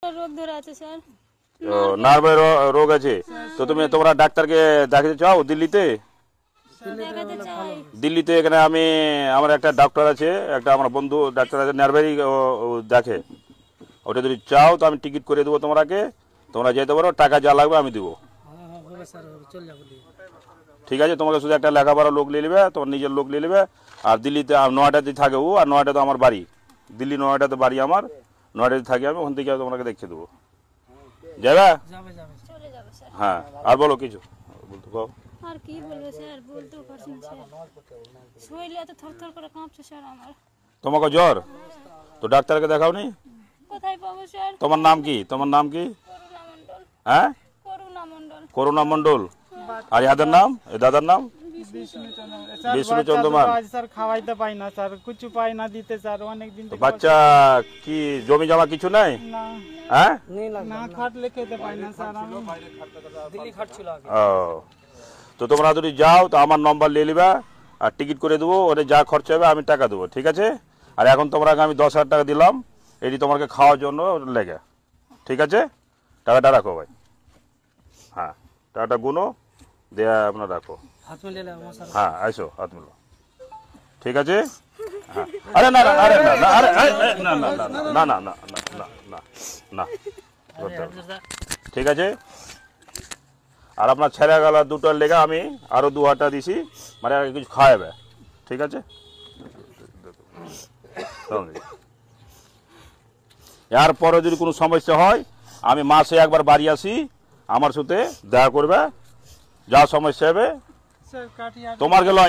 রোগ ধরে আছে স্যার। ও নার্ভের রোগ আছে। তো তোমরা ডাক্তারকে দেখাতে চাও দিল্লিতে? দেখাতে চাই। দিল্লিতে এখানে আমার একটা ডাক্তার আছে, একটা আমার বন্ধু ডাক্তার আছে, নার্ভেরই দেখে। ওটা যদি চাও তো আমি টিকিট করে দেবো তোমাকে, তোমরা যেতে পারো, টাকা যা লাগবে আমি দেবো। ঠিক আছে, তোমাকে শুধু একটা লেখাপড়া লোক নিয়ে নেবে, তোমার নিজের লোক নিয়ে নেবে। আর দিল্লিতে নয়ডাতে থাকে ও, আর নয়ডা তো আমার বাড়ি, দিল্লি নয়ডাতে বাড়ি আমার, নয়ডাতে থাকি আমি, ওখান থেকে তোমাকে দেখিয়ে দেবো। যাবে? চলে যাবে স্যার। হ্যাঁ, আর বলো কিছু বলতে পাও? আর কি বলবো স্যার, বলতেও পারছি না স্যার, শরীরে এত থরথর করে কাঁপছে স্যার আমার। তোমাকে জ্বর? তো ডাক্তারকে দেখাও নি? কোথায় পাবো স্যার? তোমার নাম কি? তোমার নাম কি? করুণা মণ্ডল। হ্যাঁ, করুণা মণ্ডল। করুণা মণ্ডল। আর ইয়াদের নাম, এ দাদার নাম? বিষ্ণুচন্দ্র মান। স্যার খাওয়াইতে পাই না স্যার, কিছু পাই না দিতে স্যার, অনেক দিন থেকে। বাচ্চা কি জমি জমা কিছু নাই? না হ্যাঁ, না খাটলে খেতে পাই না স্যার, আমি দিল্লি খাটছিল আগে। ও, তো তোমরা যদি যাও তো আমার নম্বর নিয়ে নিবা, আর টিকিট করে দেবো, ওটা যা খরচা হবে আমি টাকা দেবো, ঠিক আছে? আর এখন তোমাকে আমি 10,000 টাকা দিলাম, এটি তোমাকে খাওয়ার জন্য লেগে, ঠিক আছে? টাকাটা রাখো ভাই। হ্যাঁ, টাকাটা গুনো দেয়া আপনার রাখো। হাত মিলে আমার স্যার। হ্যাঁ, আইসো হাত মিলো, ঠিক আছে? হ্যাঁ, আরে না না, আরে না না, আরে না না না না না না না না না, ঠিক আছে? আর আপনার ছেলে গেল দুটোর লেগে আমি আরো 2,000 টাকা দিছি, মানে আর কিছু খাওয়াবে, ঠিক আছে? এরপরে যদি কোনো সমস্যা হয় আমি মাসে একবার বাড়ি আসি, আমার সাথে দেখা করবে, যা সমস্যা হবে স্যার কাটিয়ার তোমার গেল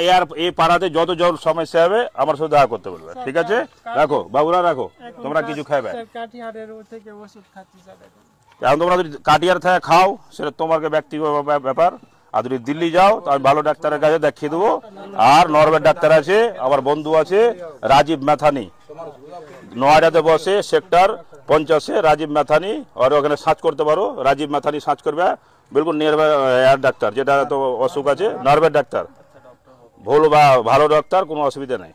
এই পাড়াতে যত সমস্যা হবে আমার সাথে দেখা করতে বলবে, ঠিক আছে? রাখো বাবুরা, রাখো, তোমরা কিছু খাবে। স্যার কাটিয়ারের থেকে ওষুধ খাচ্ছি স্যার এখন। এখন তোমরা যদি কাটিয়ার থেকে খাও সেটা তোমার ব্যক্তিগত ব্যাপার, আর যদি দিল্লি যাও তো আমি ভালো ডাক্তারের কাছে দেখিয়ে দেবো। আর নরওয়ের ডাক্তার আছে, আমার বন্ধু আছে রাজীব ম্যাথানি, নয়ডাতে বসে সেক্টর 50-এ, রাজীব ম্যাথানি, আর ওখানে সার্চ করতে পারো, রাজীব ম্যাথানি সার্চ করবে, बिल्कुल नियर ডাক্তার, যেটা তো অসুখ আছে নার্ভের ডাক্তার, ভুল বা ভালো ডাক্তার, কোনো অসুविधा नहीं।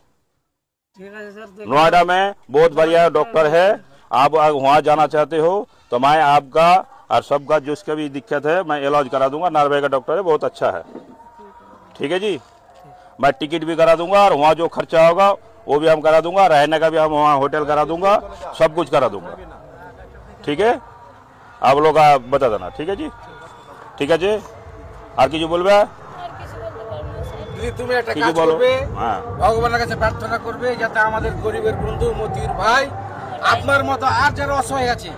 ঠিক আছে স্যার। नोएडा में बहुत बढ़िया डॉक्टर है, आप वहाँ जाना चाहते हो तो मैं आपका और सबका जिसका भी दिक्कत है मैं इलाज करा दूंगा। नर्वे का डॉक्टर है, बहुत अच्छा है, ठीक है जी? मैं टिकट भी करा दूंगा, और वहाँ जो खर्चा होगा वो भी हम करा दूंगा, रहने का भी हम वहाँ होटल करा दूंगा, सब कुछ करा दूंगा, ठीक है? आप लोग बता देना, ठीक है जी? ঠিক আছে, আর কিছু বলবে? আর কিছু বলতে পারবো না স্যার। তুমি একটা কিছু কাজ বলো। করবে, হ্যাঁ, ভগবানের কাছে প্রার্থনা করবে যাতে আমাদের গরিবের বন্ধু মতির ভাই আপনার মতো আর যারা অসহায় আছে